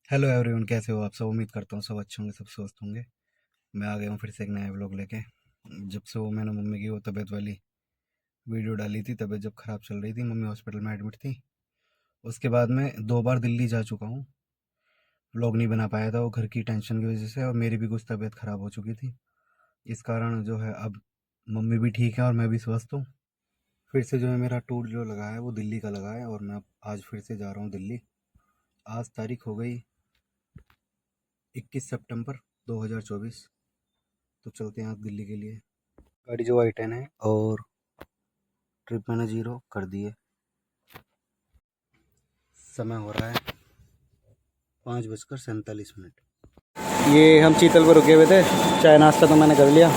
Hello everyone, कैसे हो आप सब। उम्मीद करता हूँ सब अच्छे होंगे, सब स्वस्थ होंगे। मैं आ गया हूँ फिर से एक नया व्लॉग लेके। जब से वो मैंने मम्मी की वो तबीयत वाली वीडियो डाली थी, तबीयत जब ख़राब चल रही थी, मम्मी हॉस्पिटल में एडमिट थी, उसके बाद मैं 2 बार दिल्ली जा चुका हूँ। व्लॉग नहीं बना पाया था वो घर की टेंशन की वजह से, और मेरी भी कुछ तबीयत ख़राब हो चुकी थी। इस कारण जो है अब मम्मी भी ठीक है और मैं भी स्वस्थ हूँ। फिर से जो है मेरा टूर जो लगा है वो दिल्ली का लगा है, और मैं आज फिर से जा रहा हूँ दिल्ली। आज तारीख हो गई 21 सितंबर 2024। तो चलते हैं आज दिल्ली के लिए। गाड़ी जो i10 है, और ट्रिप मैंने 0 कर दी है। समय हो रहा है 5:47। ये हम चीतल पर रुके हुए थे, चाय नाश्ता तो मैंने कर लिया,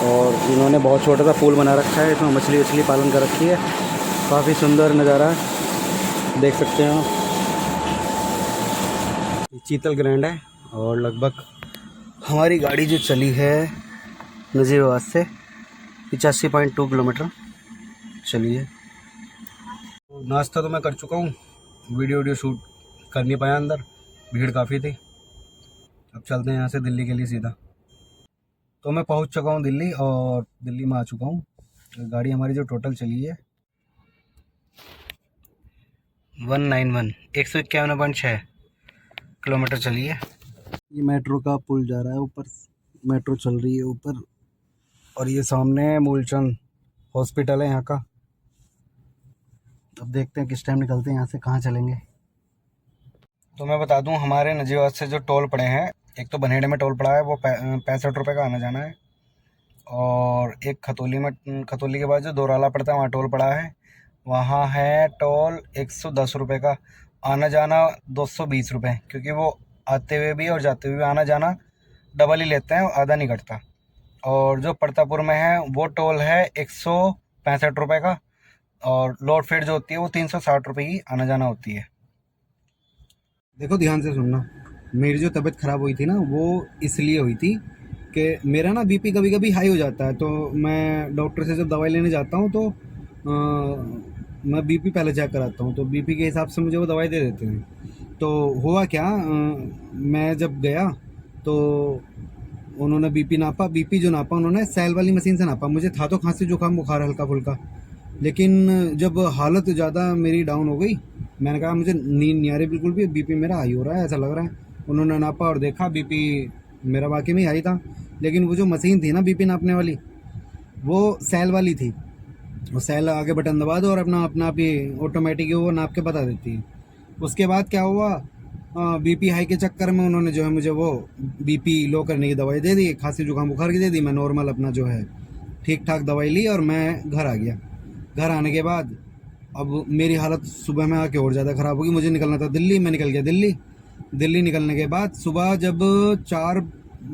और इन्होंने बहुत छोटा सा पूल बना रखा है, इसमें मछली वछली पालन कर रखी है। काफ़ी सुंदर नज़ारा है, देख सकते हैं आप। ये चीतल ग्रैंड है, और लगभग हमारी गाड़ी जो चली है नजीबाबाद से 85.2 किलोमीटर चली है। नाश्ता तो मैं कर चुका हूँ, वीडियो शूट कर नहीं पाया, अंदर भीड़ काफ़ी थी। अब चलते हैं यहाँ से दिल्ली के लिए सीधा। तो मैं पहुँच चुका हूँ दिल्ली, और दिल्ली में आ चुका हूँ। गाड़ी हमारी जो टोटल चली है 191 किलोमीटर चली है। ये मेट्रो का पुल जा रहा है ऊपर, मेट्रो चल रही है ऊपर, और ये सामने मूलचंद हॉस्पिटल है यहाँ का। अब देखते हैं किस टाइम निकलते हैं यहाँ से, कहाँ चलेंगे। तो मैं बता दूं, हमारे नजीबाबाद से जो टोल पड़े हैं, एक तो बनेड़े में टोल पड़ा है, वो 65 रुपये का आना जाना है। और एक खतौली में, खतौली के बाद जो दोराला पड़ता है वहाँ टोल पड़ा है, वहाँ है टोल 110 रुपये का। आना जाना 220 रुपये, क्योंकि वो आते हुए भी और जाते हुए भी आना जाना डबल ही लेते हैं, आधा नहीं कटता। और जो प्रतापपुर में है वो टोल है 165 रुपये का, और लोड फेड जो होती है वो 360 रुपये की आना जाना होती है। देखो ध्यान से सुनना, मेरी जो तबीयत ख़राब हुई थी ना, वो इसलिए हुई थी कि मेरा ना बीपी कभी कभी हाई हो जाता है। तो मैं डॉक्टर से जब दवाई लेने जाता हूँ तो मैं बीपी पहले चेक कराता हूँ, तो बीपी के हिसाब से मुझे वो दवाई दे देते हैं। तो हुआ क्या, मैं जब गया तो उन्होंने बीपी नापा। बीपी जो नापा उन्होंने सेल वाली मशीन से नापा। मुझे था तो खांसी जुकाम बुखार हल्का फुल्का, लेकिन जब हालत ज़्यादा मेरी डाउन हो गई, मैंने कहा मुझे नींद नहीं आ रही बिल्कुल भी, बीपी मेरा हाई हो रहा है ऐसा लग रहा है। उन्होंने नापा और देखा बीपी मेरा वाकई में हाई था, लेकिन वो जो मशीन थी ना बीपी नापने वाली, वो सेल वाली थी। वो सेल आगे बटन दबा दो और अपना अपना आप ही ऑटोमेटिक वो नाप के बता देती है। उसके बाद क्या हुआ, बीपी हाई के चक्कर में उन्होंने जो है मुझे वो बीपी लो करने की दवाई दे दी, खांसी जुकाम बुखार की दे दी। मैं नॉर्मल अपना जो है ठीक ठाक दवाई ली और मैं घर आ गया। घर आने के बाद अब मेरी हालत सुबह में आके और ज़्यादा ख़राब होगी। मुझे निकलना था दिल्ली, मैं निकल गया दिल्ली। दिल्ली निकलने के बाद सुबह जब 4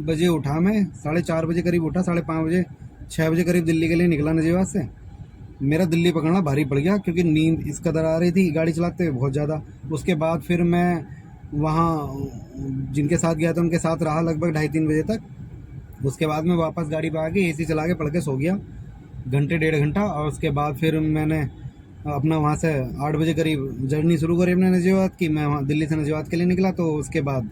बजे उठा, मैं 4:30 बजे करीब उठा, 5:30 बजे 6 बजे करीब दिल्ली के लिए निकला नजीबाबाद से। मेरा दिल्ली पकड़ना भारी पड़ गया, क्योंकि नींद इस कदर आ रही थी गाड़ी चलाते हुए बहुत ज़्यादा। उसके बाद फिर मैं वहाँ जिनके साथ गया था उनके साथ रहा लगभग 2:30-3 बजे तक। उसके बाद मैं वापस गाड़ी पर आके एसी चला के पढ़ के सो गया घंटे 1.5 घंटा। और उसके बाद फिर मैंने अपना वहाँ से 8 बजे करीब जर्नी शुरू करी अपने नजीबाबाद की। मैं वहाँ दिल्ली से नजीबाबाद के लिए निकला, तो उसके बाद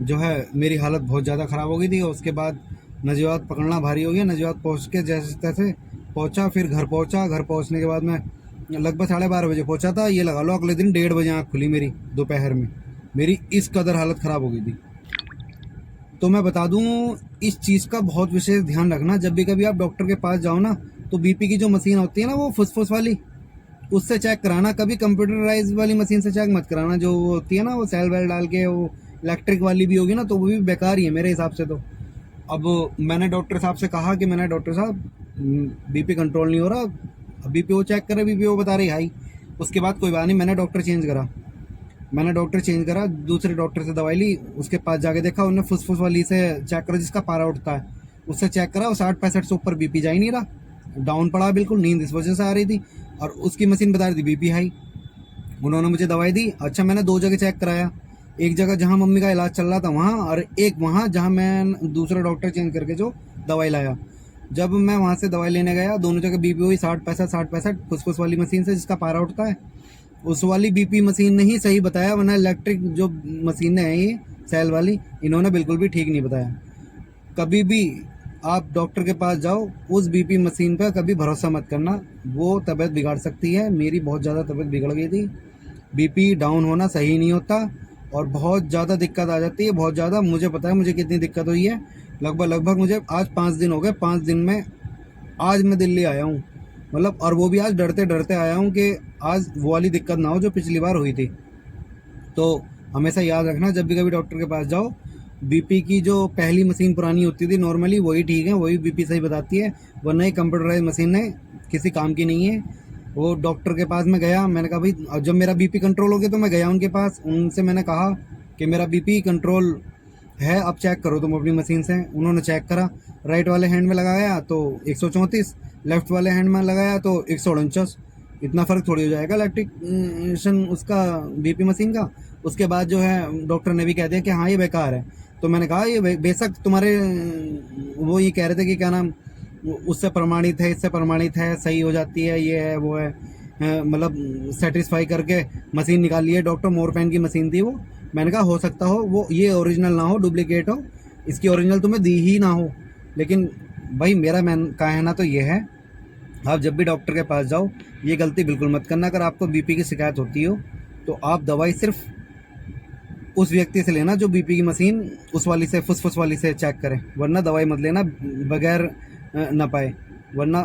जो है मेरी हालत बहुत ज़्यादा ख़राब हो गई थी। और उसके बाद नजीबाबाद पकड़ना भारी हो गया। नजीबाबाद पहुँच के जैसे तैसे पहुँचा, फिर घर पहुँचा। घर पहुँचने के बाद मैं लगभग 12:30 बजे पहुँचा था। ये लगा लो अगले दिन 1:30 बजे आँख खुली मेरी दोपहर में। मेरी इस कदर हालत ख़राब हो गई थी। तो मैं बता दूं, इस चीज़ का बहुत विशेष ध्यान रखना, जब भी कभी आप डॉक्टर के पास जाओ ना, तो बीपी की जो मशीन होती है ना, वो फुसफुस वाली, उससे चेक कराना। कभी कंप्यूटराइज वाली मशीन से चेक मत कराना। जो वो होती है ना, वो सेल वेल डाल के, वो इलेक्ट्रिक वाली भी होगी ना, तो वो भी बेकार ही है मेरे हिसाब से। तो अब मैंने डॉक्टर साहब से कहा कि मैंने डॉक्टर साहब बीपी कंट्रोल नहीं हो रहा। बीपी वो चेक करे, बीपी वो बता रही हाई। उसके बाद कोई बात नहीं, मैंने डॉक्टर चेंज करा। दूसरे डॉक्टर से दवाई ली। उसके पास जाके देखा, उन्होंने फुसफुस वाली से चेक करा, जिसका पारा उठता है उससे चेक करा। वो 60-65 से ऊपर बीपी जा ही नहीं रहा, डाउन पड़ा बिल्कुल। नींद इस वजह से आ रही थी, और उसकी मशीन बता रही थी बीपी हाई। उन्होंने मुझे दवाई दी। अच्छा, मैंने 2 जगह चेक कराया, एक जगह जहाँ मम्मी का इलाज चल रहा था वहाँ, और एक वहाँ जहाँ मैं दूसरा डॉक्टर चेंज करके जो दवाई लाया। जब मैं वहाँ से दवाई लेने गया, दोनों जगह बीपी हुई 60-65 फुसफुस वाली मशीन से जिसका पारा उठता है। उस वाली बीपी मशीन ने ही सही बताया, वरना इलेक्ट्रिक जो मशीनें हैं ये सेल वाली, इन्होंने बिल्कुल भी ठीक नहीं बताया। कभी भी आप डॉक्टर के पास जाओ, उस बीपी मशीन पर कभी भरोसा मत करना, वो तबीयत बिगाड़ सकती है। मेरी बहुत ज़्यादा तबीयत बिगड़ गई थी। बीपी डाउन होना सही नहीं होता और बहुत ज़्यादा दिक्कत आ जाती है, बहुत ज़्यादा। मुझे पता है मुझे कितनी दिक्कत हुई है। लगभग मुझे आज 5 दिन हो गए। 5 दिन में आज मैं दिल्ली आया हूँ, मतलब, और वो भी आज डरते डरते आया हूँ कि आज वो वाली दिक्कत ना हो जो पिछली बार हुई थी। तो हमेशा याद रखना, जब भी कभी डॉक्टर के पास जाओ, बीपी की जो पहली मशीन पुरानी होती थी नॉर्मली वही ठीक है, वही बीपी सही बताती है, वरना ये कंप्यूटराइज मशीन है, किसी काम की नहीं है। वो डॉक्टर के पास मैं गया, मैंने कहा भाई, और जब मेरा बीपी कंट्रोल हो गया तो मैं गया उनके पास, उनसे मैंने कहा कि मेरा बीपी कंट्रोल है, अब चेक करो तुम अपनी मशीन से। उन्होंने चेक करा, राइट वाले हैंड में लगाया तो 134, लेफ्ट वाले हैंड में लगाया तो 149। इतना फ़र्क थोड़ी हो जाएगा इलेक्ट्रिक उसका, बीपी मशीन का। उसके बाद जो है डॉक्टर ने भी कह दिया कि हाँ ये बेकार है। तो मैंने कहा ये बेशक तुम्हारे वो ये कह रहे थे कि क्या नाम, उससे प्रमाणित है, इससे प्रमाणित है, सही हो जाती है, ये है वो है, मतलब सेटिस्फाई करके मशीन निकाली है डॉक्टर। मोरपैन की मशीन थी वो। मैंने कहा हो सकता हो वो ये ओरिजिनल ना हो, डुप्लीकेट हो, इसकी ओरिजिनल तुम्हें दी ही ना हो। लेकिन भाई मेरा मैन कहना तो ये है, आप जब भी डॉक्टर के पास जाओ ये गलती बिल्कुल मत करना। अगर आपको बीपी की शिकायत होती हो तो आप दवाई सिर्फ उस व्यक्ति से लेना जो बीपी की मशीन उस वाली से, फुसफुस वाली से चेक करें, वरना दवाई मत लेना बगैर ना पाए, वरना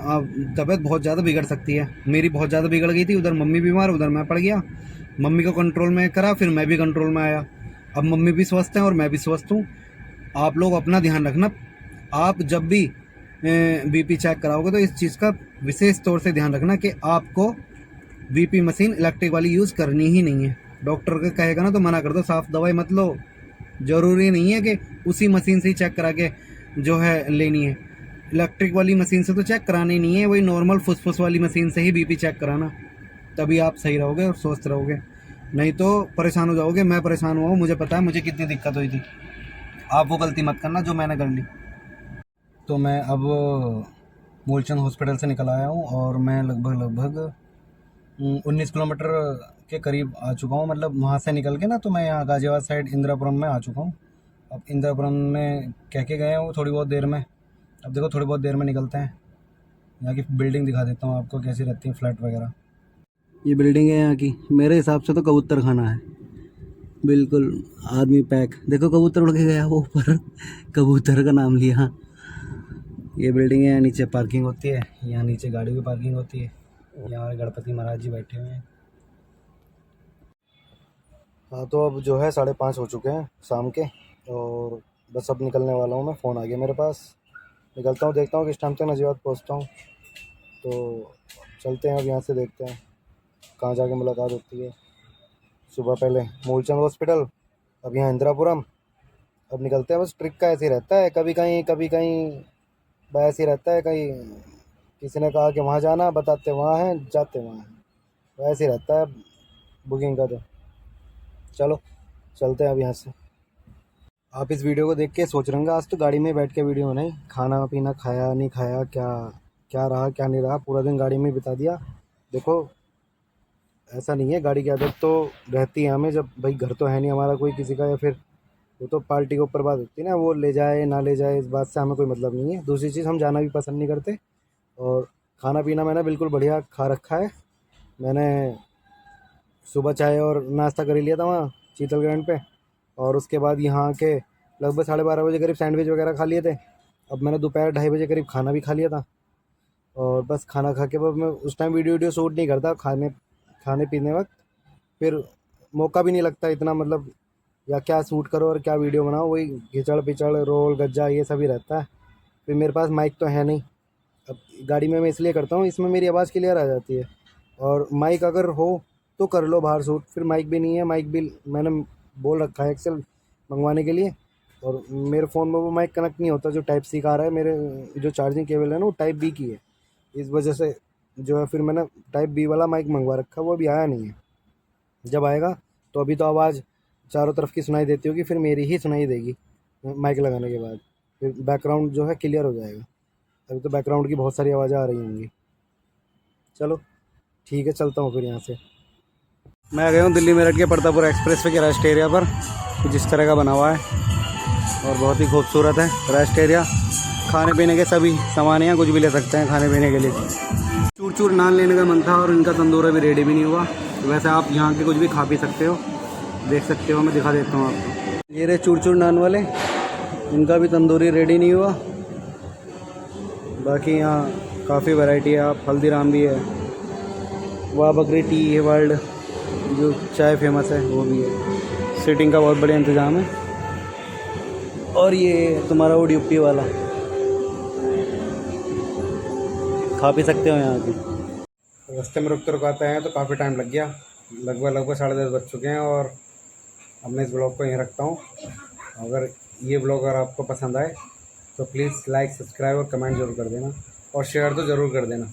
तबीयत बहुत ज़्यादा बिगड़ सकती है। मेरी बहुत ज़्यादा बिगड़ गई थी, उधर मम्मी बीमार, उधर मैं पड़ गया। मम्मी को कंट्रोल में करा, फिर मैं भी कंट्रोल में आया। अब मम्मी भी स्वस्थ हैं और मैं भी स्वस्थ हूँ। आप लोग अपना ध्यान रखना। आप जब भी बीपी चेक कराओगे तो इस चीज़ का विशेष तौर से ध्यान रखना कि आपको बीपी मशीन इलेक्ट्रिक वाली यूज़ करनी ही नहीं है। डॉक्टर का कहेगा ना तो मना कर दो, साफ दवाई मत लो। ज़रूरी नहीं है कि उसी मशीन से ही चेक करा के जो है लेनी है। इलेक्ट्रिक वाली मशीन से तो चेक करानी नहीं है, वही नॉर्मल फुसफुस वाली मशीन से ही बीपी चेक कराना, तभी आप सही रहोगे और स्वस्थ रहोगे। नहीं तो परेशान हो जाओगे। मैं परेशान हुआ हूँ, मुझे पता है मुझे कितनी दिक्कत हुई थी। आप वो गलती मत करना जो मैंने कर ली। तो मैं अब मूलचंद हॉस्पिटल से निकल आया हूँ और मैं लगभग 19 किलोमीटर के करीब आ चुका हूँ। मतलब वहाँ से निकल के ना तो मैं यहाँ गाज़ियाबाद साइड इंदिरापुरम में आ चुका हूँ। अब इंदिरापुरम में कह के गए हूँ थोड़ी बहुत देर में। अब देखो थोड़ी बहुत देर में निकलते हैं। यहाँ की बिल्डिंग दिखा देता हूँ आपको कैसी रहती है, फ्लैट वगैरह। ये बिल्डिंग है यहाँ की, मेरे हिसाब से तो कबूतर खाना है बिल्कुल। आदमी पैक, देखो कबूतर उड़ के गया वो ऊपर कबूतर का नाम लिया। ये बिल्डिंग है, नीचे पार्किंग होती है, यहाँ नीचे गाड़ी की पार्किंग होती है। यहाँ हमारे गणपति महाराज जी बैठे हुए हैं। हाँ तो अब जो है 5:30 हो चुके हैं शाम के, और बस अब निकलने वाला हूँ मैं। फ़ोन आ गया मेरे पास, निकलता हूँ, देखता हूँ किस टाइम तक नजीबात पहुँचता हूँ। तो चलते हैं अब यहाँ से, देखते हैं कहाँ जाके मुलाकात होती है। सुबह पहले मूलचंद हॉस्पिटल, अब यहाँ इंदिरापुरम, अब निकलते हैं। बस ट्रिक का ऐसे ही रहता है, कभी कहीं बस ऐसे ही रहता है। कहीं किसी ने कहा कि वहाँ जाना, बताते वहाँ हैं, जाते वहाँ हैं, वैसे ही रहता है बुकिंग का। तो चलो चलते हैं अब यहाँ से। आप इस वीडियो को देख के सोच रहे होंगे आज तो गाड़ी में बैठ के वीडियो बनाई, खाना पीना खाया नहीं खाया, क्या क्या रहा क्या नहीं रहा, पूरा दिन गाड़ी में बिता दिया। देखो ऐसा नहीं है, गाड़ी की आदत तो रहती है हमें, जब भाई घर तो है नहीं हमारा कोई किसी का, या फिर वो तो पार्टी के ऊपर बात होती है ना, वो ले जाए ना ले जाए इस बात से हमें कोई मतलब नहीं है। दूसरी चीज़, हम जाना भी पसंद नहीं करते। और खाना पीना मैंने बिल्कुल बढ़िया खा रखा है। मैंने सुबह चाय और नाश्ता कर ही लिया था वहाँ शीतल ग्रैंड पे, और उसके बाद यहाँ के लगभग 12:30 बजे करीब सैंडविच वगैरह खा लिए थे। अब मैंने दोपहर 2:30 बजे करीब खाना भी खा लिया था। और बस खाना खा के, बाद मैं उस टाइम वीडियो वीडियो शूट नहीं करता खाने खाने पीने वक्त, फिर मौका भी नहीं लगता इतना, मतलब, या क्या शूट करो और क्या वीडियो बनाओ, वही घिचड़ पिचड़ रोल गज्जा ये सभी रहता है। फिर मेरे पास माइक तो है नहीं। अब गाड़ी में मैं इसलिए करता हूँ, इसमें मेरी आवाज़ क्लियर आ जाती है। और माइक अगर हो तो कर लो बाहर शूट, फिर माइक भी नहीं है, माइक भी मैंने बोल रखा है एक्सेल मंगवाने के लिए। और मेरे फ़ोन में वो माइक कनेक्ट नहीं होता जो टाइप सी का आ रहा है, मेरे जो चार्जिंग केबल है ना वो टाइप बी की है। इस वजह से जो है फिर मैंने टाइप बी वाला माइक मंगवा रखा है, वो अभी आया नहीं है। जब आएगा तो अभी तो आवाज़ चारों तरफ की सुनाई देती होगी, फिर मेरी ही सुनाई देगी माइक लगाने के बाद। फिर बैकग्राउंड जो है क्लियर हो जाएगा। अभी तो बैकग्राउंड की बहुत सारी आवाज़ें आ रही होंगी। चलो ठीक है, चलता हूँ फिर यहाँ से। मैं आ गया हूँ दिल्ली मेरठ के परतापुर एक्सप्रेस वे के रेस्ट एरिया पर, कुछ इस तरह का बना हुआ है और बहुत ही खूबसूरत है रेस्ट एरिया। खाने पीने के सभी सामान यहाँ कुछ भी ले सकते हैं खाने पीने के लिए। चूर चूर नान लेने का मन था और इनका तंदूर अभी रेडी भी नहीं हुआ, तो वैसे आप यहाँ के कुछ भी खा पी सकते हो, देख सकते हो। मैं दिखा देता हूँ आपको। ये रहे चूर चूर नान वाले, इनका भी तंदूरी रेडी नहीं हुआ। बाकी यहाँ काफ़ी वैरायटी है, आप हल्दीराम भी है, वाह बकरी टी है वर्ल्ड जो चाय फेमस है वो भी है। सीटिंग का बहुत बढ़िया इंतज़ाम है। और ये तुम्हारा वो ड्यूटी वाला खा भी सकते हो यहाँ के। रास्ते में रुकते रुकाते हैं तो काफ़ी टाइम लग गया, लगभग 10:30 बज चुके हैं और अब मैं इस ब्लॉग को यहीं रखता हूँ। अगर ये ब्लॉग अगर आपको पसंद आए तो प्लीज़ लाइक, सब्सक्राइब और कमेंट ज़रूर कर देना और शेयर तो ज़रूर कर देना।